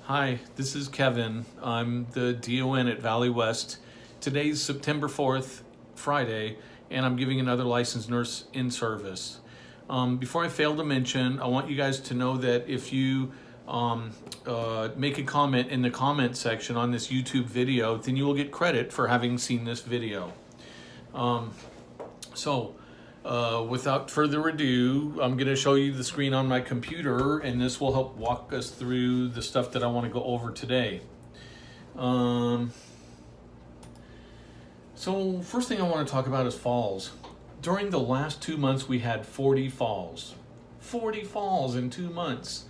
Hi, this is Kevin. I'm the DON at Valley West. Today's September 4th, Friday, and I'm giving another licensed nurse in service. Before I fail to mention, I want you guys to know that if you make a comment in the comment section on this YouTube video, then you will get credit for having seen this video. Without further ado, I'm going to show you the screen on my computer, and this will help walk us through the stuff that I want to go over today. So first thing I want to talk about is falls. During the last 2 months, we had 40 falls. 40 falls in 2 months.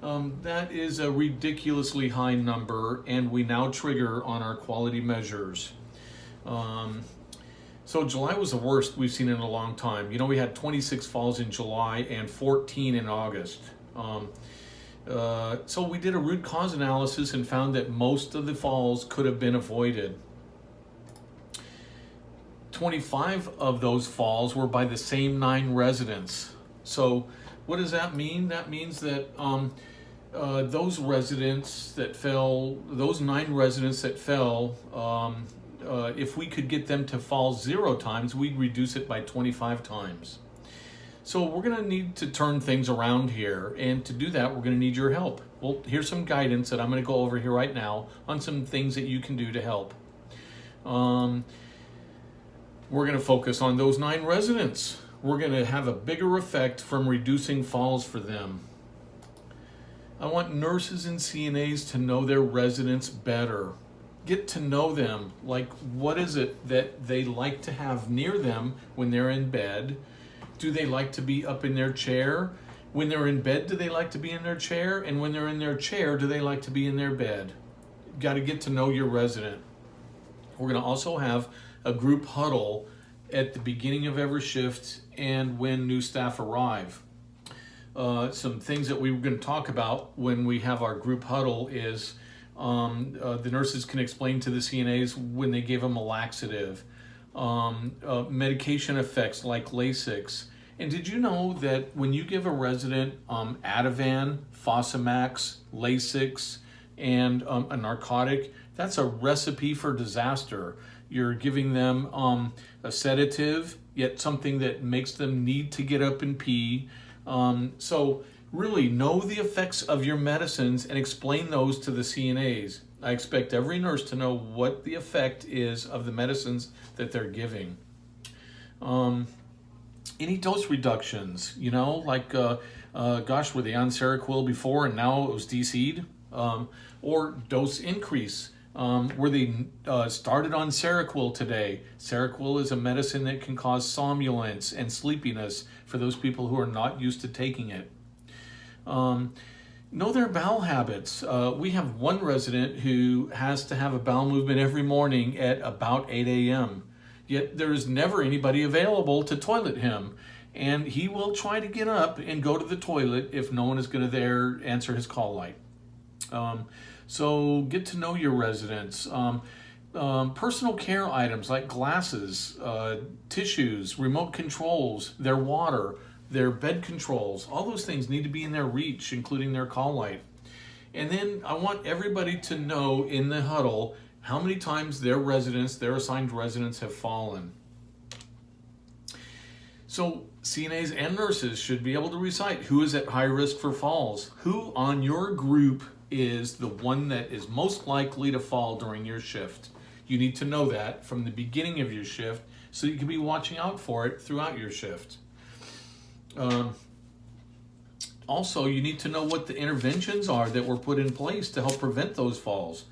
That is a ridiculously high number, and we now trigger on our quality measures. So July was the worst we've seen in a long time. You know, we had 26 falls in July and 14 in August. So we did a root cause analysis and found that most of the falls could have been avoided. 25 of those falls were by the same 9 residents. So what does that mean? That means that those 9 residents that fell, if we could get them to fall 0 times, we'd reduce it by 25 times. So we're going to need to turn things around here, and to do that, we're going to need your help. Well, here's some guidance that I'm going to go over here right now on some things that you can do to help. We're going to focus on those 9 residents. We're going to have a bigger effect from reducing falls for them. I want nurses and CNAs to know their residents better. Get to know them. Like, what is it that they like to have near them when they're in bed? Do they like to be up in their chair? When they're in bed, do they like to be in their chair? And when they're in their chair, do they like to be in their bed? Got to get to know your resident. We're going to also have a group huddle at the beginning of every shift and when new staff arrive. Some things that we're going to talk about when we have our group huddle is the nurses can explain to the CNAs when they give them a laxative, medication effects like Lasix. And did you know that when you give a resident Ativan, Fosamax, Lasix, and a narcotic, that's a recipe for disaster. You're giving them a sedative, yet something that makes them need to get up and pee. So really know the effects of your medicines and explain those to the CNAs. I expect every nurse to know what the effect is of the medicines that they're giving. Any dose reductions, you know, like, were they on Seroquel before and now it was DC'd? Or dose increase. Were they started on Seroquel today? Seroquel is a medicine that can cause somnolence and sleepiness for those people who are not used to taking it. Know their bowel habits. We have one resident who has to have a bowel movement every morning at about 8 a.m. Yet there is never anybody available to toilet him. And he will try to get up and go to the toilet if no one is going to there answer his call light. So get to know your residents. Personal care items like glasses, tissues, remote controls, their water, their bed controls, all those things need to be in their reach, including their call light. And then I want everybody to know in the huddle how many times their assigned residents have fallen. So CNAs and nurses should be able to recite who is at high risk for falls. Who on your group is the one that is most likely to fall during your shift. You need to know that from the beginning of your shift so you can be watching out for it throughout your shift. Also, you need to know what the interventions are that were put in place to help prevent those falls.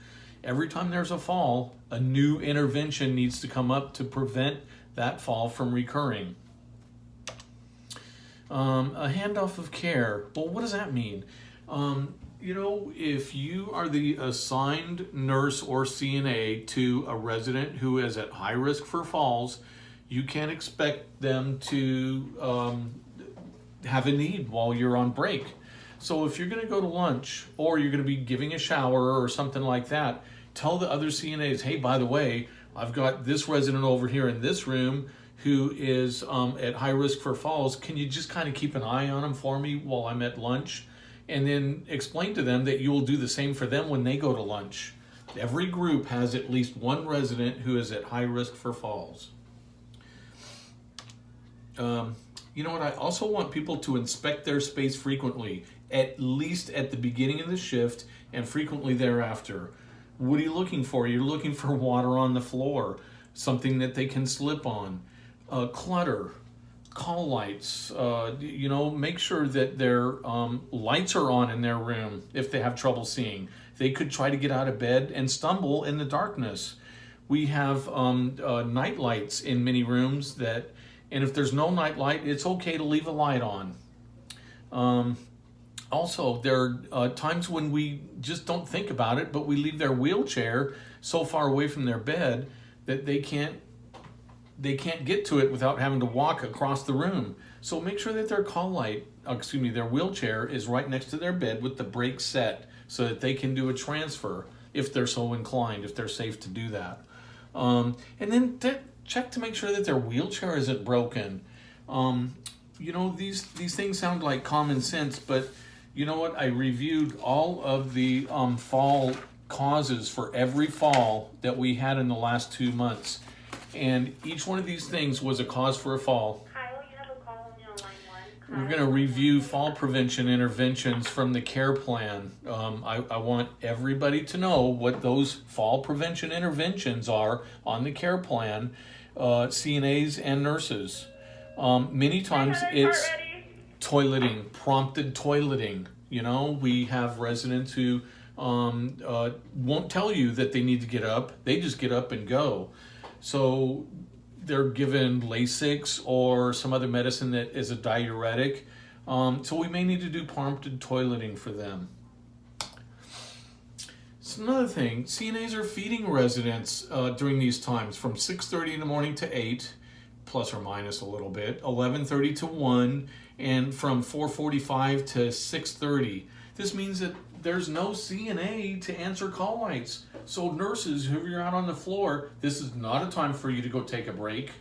Every time there's a fall, a new intervention needs to come up to prevent that fall from recurring. A handoff of care. Well, what does that mean? You know, if you are the assigned nurse or CNA to a resident who is at high risk for falls, you can't expect them to have a need while you're on break. So if you're going to go to lunch or you're going to be giving a shower or something like that, tell the other CNAs, hey, by the way, I've got this resident over here in this room who is at high risk for falls. Can you just kind of keep an eye on them for me while I'm at lunch? and then explain to them that you will do the same for them when they go to lunch. Every group has at least one resident who is at high risk for falls. You know what? I also want people to inspect their space frequently, at least at the beginning of the shift and frequently thereafter. What are you looking for? You're looking for water on the floor, something that they can slip on, clutter, call lights. Make sure that their lights are on in their room if they have trouble seeing. They could try to get out of bed and stumble in the darkness. We have night lights in many rooms and if there's no night light, it's okay to leave a light on. Also, there are times when we just don't think about it, but we leave their wheelchair so far away from their bed that they can't get to it without having to walk across the room. So make sure that their wheelchair is right next to their bed with the brake set so that they can do a transfer if they're so inclined, if they're safe to do that. And then check to make sure that their wheelchair isn't broken. These things sound like common sense, but you know what? I reviewed all of the fall causes for every fall that we had in the last 2 months. And each one of these things was a cause for a fall. Kyle, you have a call on line 1. We're going to review fall prevention interventions from the care plan. I want everybody to know what those fall prevention interventions are on the care plan, CNAs and nurses. Many times it's toileting, prompted toileting. We have residents who won't tell you that they need to get up. They just get up and go. So they're given Lasix or some other medicine that is a diuretic. So we may need to do prompted toileting for them. It's another thing. CNAs are feeding residents during these times from 6:30 in the morning to 8, plus or minus a little bit, 11:30 to 1, and from 4:45 to 6:30. This means that there's no CNA to answer call lights. So nurses, who are out on the floor, this is not a time for you to go take a break.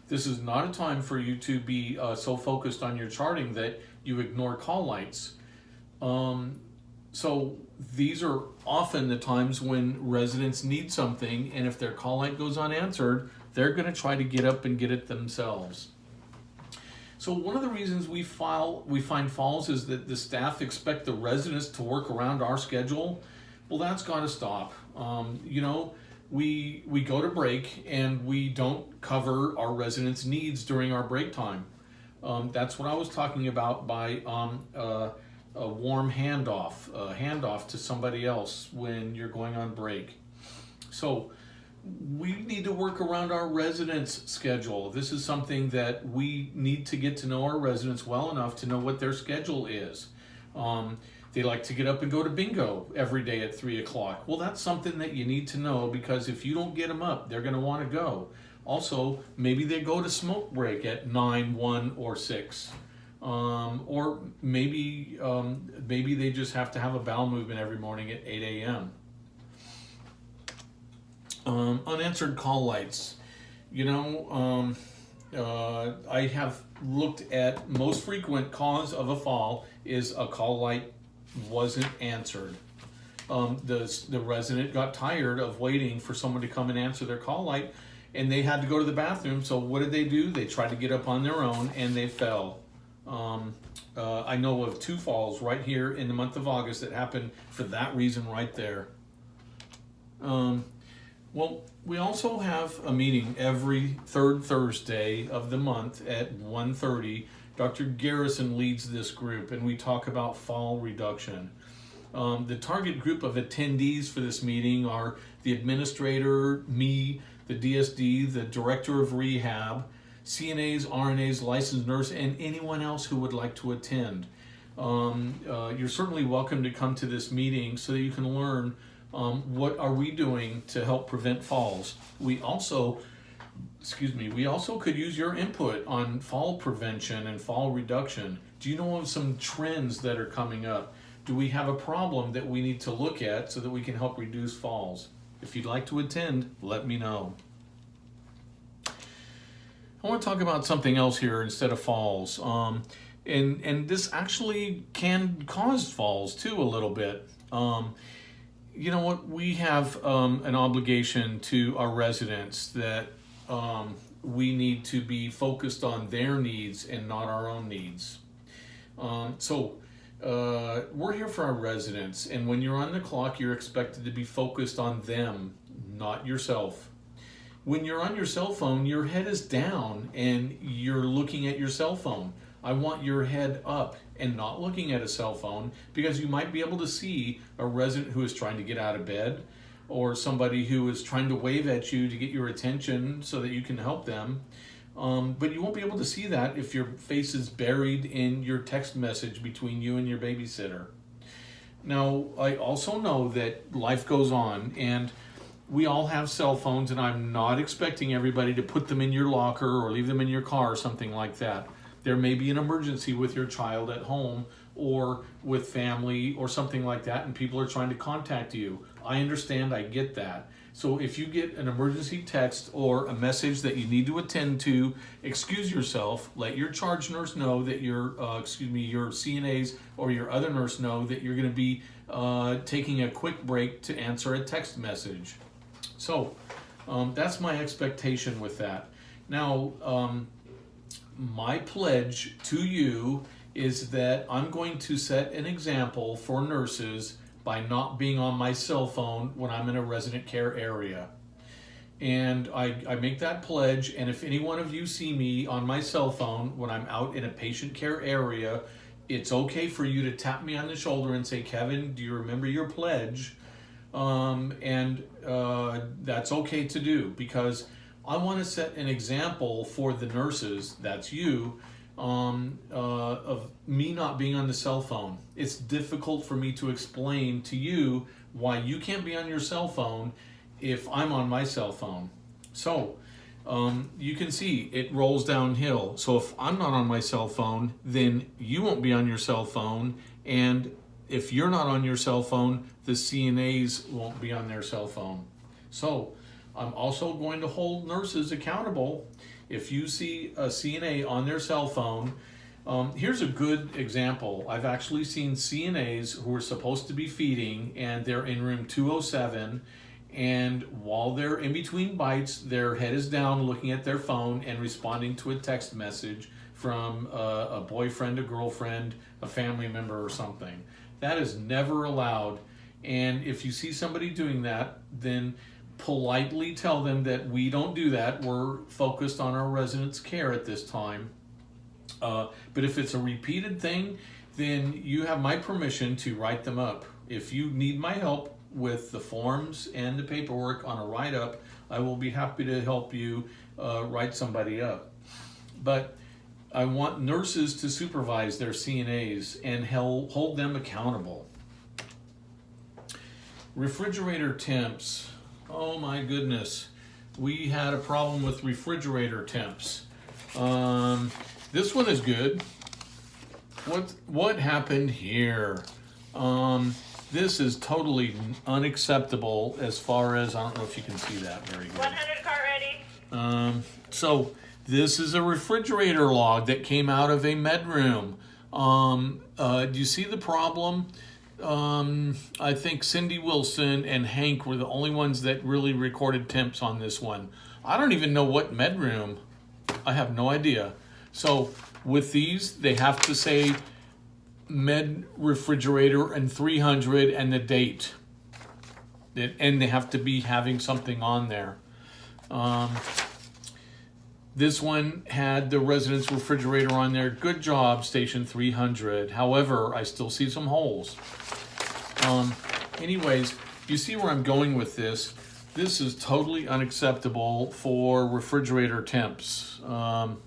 This is not a time for you to be so focused on your charting that you ignore call lights. So these are often the times when residents need something, and if their call light goes unanswered, they're going to try to get up and get it themselves. So one of the reasons we find falls is that the staff expect the residents to work around our schedule. Well, that's got to stop. We go to break and we don't cover our residents' needs during our break time. That's what I was talking about by a warm handoff to somebody else when you're going on break. So we need to work around our residents' schedule. This is something that we need to get to know our residents well enough to know what their schedule is. They like to get up and go to bingo every day at 3 o'clock. Well, that's something that you need to know, because if you don't get them up, they're going to want to go. Also, maybe they go to smoke break at 9, 1, or 6. Or maybe they just have to have a bowel movement every morning at 8 a.m. Unanswered call lights. I have looked at most frequent cause of a fall is a call light wasn't answered. The resident got tired of waiting for someone to come and answer their call light, and they had to go to the bathroom. So what did they do? They tried to get up on their own, and they fell. I know of 2 falls right here in the month of August that happened for that reason right there. Well, we also have a meeting every 3rd Thursday of the month at 1:30. Dr. Garrison leads this group, and we talk about fall reduction. The target group of attendees for this meeting are the administrator, me, the DSD, the director of rehab, CNAs, RNAs, licensed nurse, and anyone else who would like to attend. You're certainly welcome to come to this meeting so that you can learn what are we doing to help prevent falls. We also could use your input on fall prevention and fall reduction. Do you know of some trends that are coming up? Do we have a problem that we need to look at so that we can help reduce falls? If you'd like to attend, let me know. I want to talk about something else here instead of falls. And this actually can cause falls too a little bit. You know what? We have an obligation to our residents that we need to be focused on their needs and not our own needs. We're here for our residents, and when you're on the clock, you're expected to be focused on them, not yourself. When you're on your cell phone, your head is down and you're looking at your cell phone. I want your head up and not looking at a cell phone, because you might be able to see a resident who is trying to get out of bed, or somebody who is trying to wave at you to get your attention so that you can help them. But you won't be able to see that if your face is buried in your text message between you and your babysitter. Now, I also know that life goes on, and we all have cell phones, and I'm not expecting everybody to put them in your locker or leave them in your car or something like that. There may be an emergency with your child at home or with family or something like that, and people are trying to contact you. I understand, I get that. So if you get an emergency text or a message that you need to attend to, excuse yourself, let your charge nurse know that your CNAs or your other nurse know that you're going to be taking a quick break to answer a text message. So that's my expectation with that. Now, my pledge to you is that I'm going to set an example for nurses by not being on my cell phone when I'm in a resident care area. And I make that pledge, and if any one of you see me on my cell phone when I'm out in a patient care area, it's okay for you to tap me on the shoulder and say, Kevin, do you remember your pledge? That's okay to do, because I want to set an example for the nurses, that's you, of me not being on the cell phone. It's difficult for me to explain to you why you can't be on your cell phone if I'm on my cell phone. So you can see it rolls downhill. So if I'm not on my cell phone, then you won't be on your cell phone, and if you're not on your cell phone, the CNAs won't be on their cell phone. So I'm also going to hold nurses accountable. If you see a CNA on their cell phone, here's a good example. I've actually seen CNAs who are supposed to be feeding, and they're in room 207, and while they're in between bites, their head is down looking at their phone and responding to a text message from a boyfriend, a girlfriend, a family member, or something. That is never allowed. And if you see somebody doing that, then politely tell them that we don't do that. We're focused on our residents' care at this time. But if it's a repeated thing, then you have my permission to write them up. If you need my help with the forms and the paperwork on a write-up, I will be happy to help you write somebody up. But I want nurses to supervise their CNAs and hold them accountable. Refrigerator temps. Oh my goodness. We had a problem with refrigerator temps. This one is good. What happened here? This is totally unacceptable as far as, I don't know if you can see that very good. 100 cart ready. So this is a refrigerator log that came out of a med room. Do you see the problem? I think Cindy Wilson and Hank were the only ones that really recorded temps on this one. I don't even know what med room. I have no idea. So with these, they have to say med refrigerator and 300 and the date. And they have to be having something on there. This one had the residence refrigerator on there. Good job, station 300. However, I still see some holes. Anyways, you see where I'm going with this. This is totally unacceptable for refrigerator temps. I'm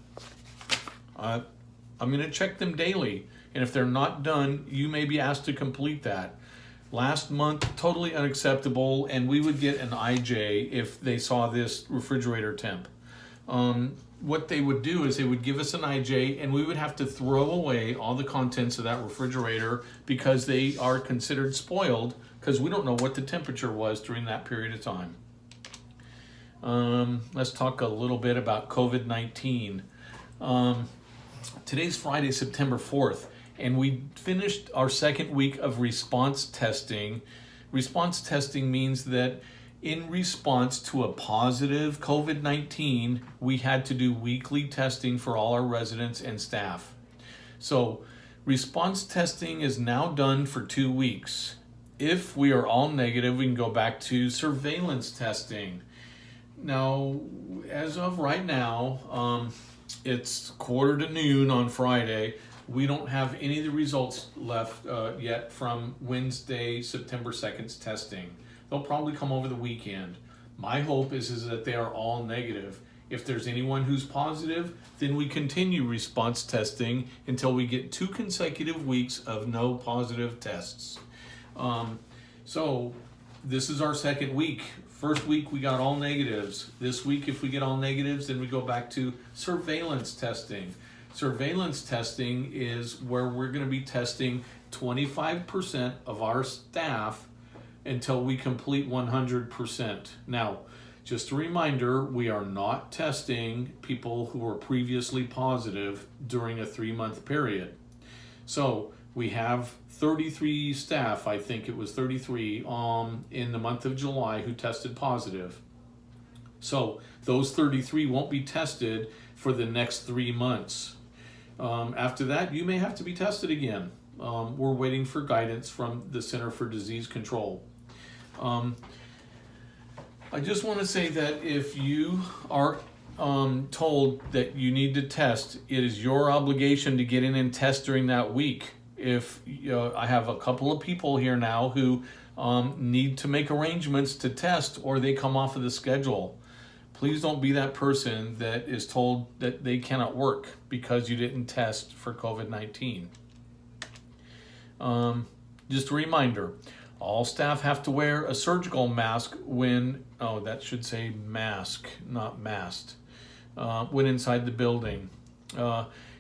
going to check them daily, and if they're not done, you may be asked to complete that. Last month, totally unacceptable, and we would get an IJ if they saw this refrigerator temp. What they would do is they would give us an IJ, and we would have to throw away all the contents of that refrigerator because they are considered spoiled, because we don't know what the temperature was during that period of time. Let's talk a little bit about COVID-19. Today's Friday, September 4th, and we finished our second week of response testing. Response testing means that in response to a positive COVID-19, we had to do weekly testing for all our residents and staff. So response testing is now done for 2 weeks. If we are all negative, we can go back to surveillance testing. Now, as of right now, it's 12:45 on Friday. We don't have any of the results left yet from Wednesday, September 2nd's testing. They'll probably come over the weekend. My hope is that they are all negative. If there's anyone who's positive, then we continue response testing until we get 2 consecutive weeks of no positive tests. So this is our second week. First week we got all negatives. This week, if we get all negatives, then we go back to surveillance testing. Surveillance testing is where we're going to be testing 25% of our staff until we complete 100%. Now, just a reminder, we are not testing people who were previously positive during a 3-month period. So we have 33 staff, I think it was 33, in the month of July who tested positive. So those 33 won't be tested for the next 3 months. After that, you may have to be tested again. We're waiting for guidance from the Center for Disease Control. I just want to say that if you are told that you need to test, it is your obligation to get in and test during that week. If I have a couple of people here now who need to make arrangements to test or they come off of the schedule, please don't be that person that is told that they cannot work because you didn't test for COVID-19. Just a reminder, all staff have to wear a surgical mask when, that should say mask, not masked, when inside the building.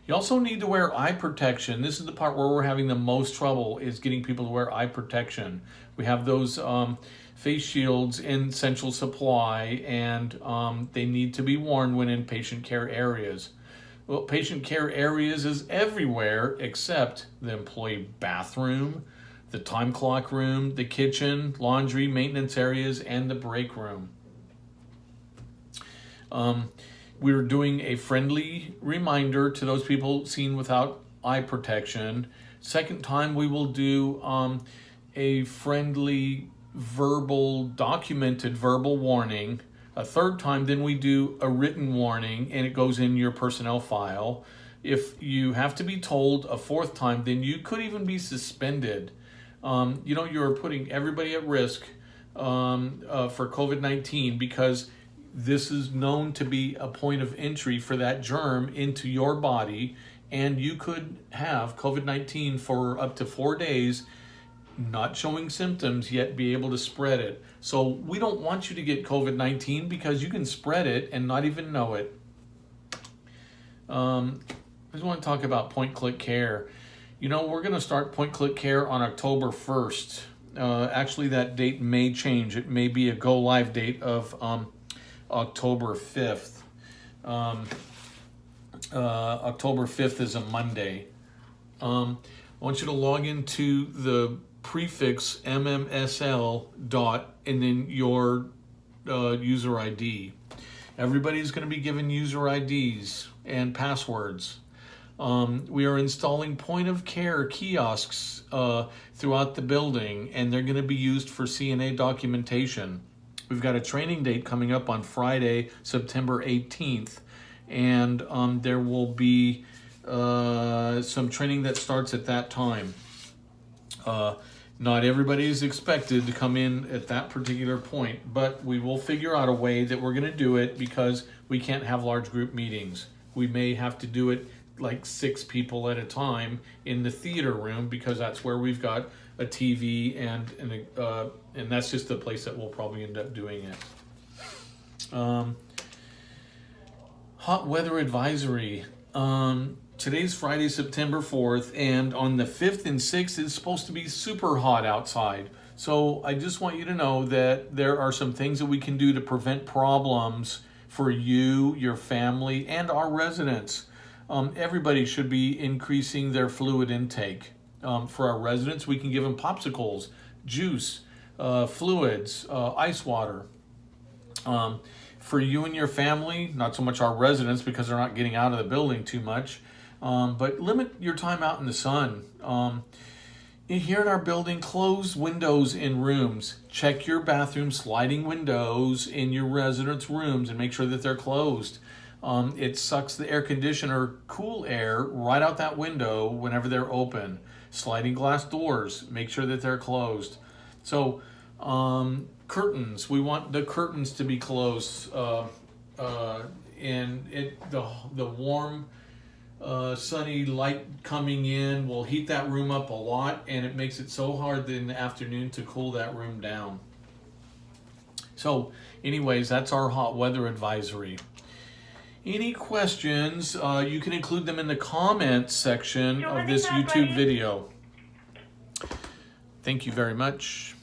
You also need to wear eye protection. This is the part where we're having the most trouble, is getting people to wear eye protection. We have those face shields in Central Supply, and they need to be worn when in patient care areas. Well, patient care areas is everywhere except the employee bathroom, the time clock room, the kitchen, laundry, maintenance areas, and the break room. We're doing a friendly reminder to those people seen without eye protection. Second time, we will do a friendly documented verbal warning. A third time, then we do a written warning, and it goes in your personnel file. If you have to be told a fourth time, then you could even be suspended. You're putting everybody at risk for COVID-19 because this is known to be a point of entry for that germ into your body, and you could have COVID-19 for up to 4 days, not showing symptoms, yet be able to spread it. So we don't want you to get COVID-19 because you can spread it and not even know it. I just want to talk about point-click care. We're going to start point-click care on October 1st. Actually, that date may change. It may be a go-live date of October 5th. October 5th is a Monday. I want you to log into the prefix MMSL and then your user ID. Everybody's going to be given user IDs and passwords. We are installing point of care kiosks throughout the building, and they're going to be used for CNA documentation. We've got a training date coming up on Friday, September 18th, and there will be some training that starts at that time. Not everybody is expected to come in at that particular point, but we will figure out a way that we're going to do it because we can't have large group meetings. We may have to do it like 6 people at a time in the theater room because that's where we've got a TV and that's just the place that we'll probably end up doing it. Hot weather advisory. Today's Friday, September 4th, and on the 5th and 6th, it's supposed to be super hot outside. So I just want you to know that there are some things that we can do to prevent problems for you, your family, and our residents. everybody should be increasing their fluid intake. For our residents, we can give them popsicles, juice, fluids, ice water. For you and your family, not so much our residents because they're not getting out of the building too much, but limit your time out in the sun. Here in our building, close windows in rooms. Check your bathroom sliding windows in your residents' rooms and make sure that they're closed. It sucks the air conditioner cool air right out that window whenever they're open. Sliding glass doors, make sure that they're closed. So, curtains, we want the curtains to be closed. And the warm, sunny light coming in will heat that room up a lot, and it makes it so hard in the afternoon to cool that room down. So anyways, that's our hot weather advisory. Any questions, you can include them in the comments section of this YouTube video. Thank you very much.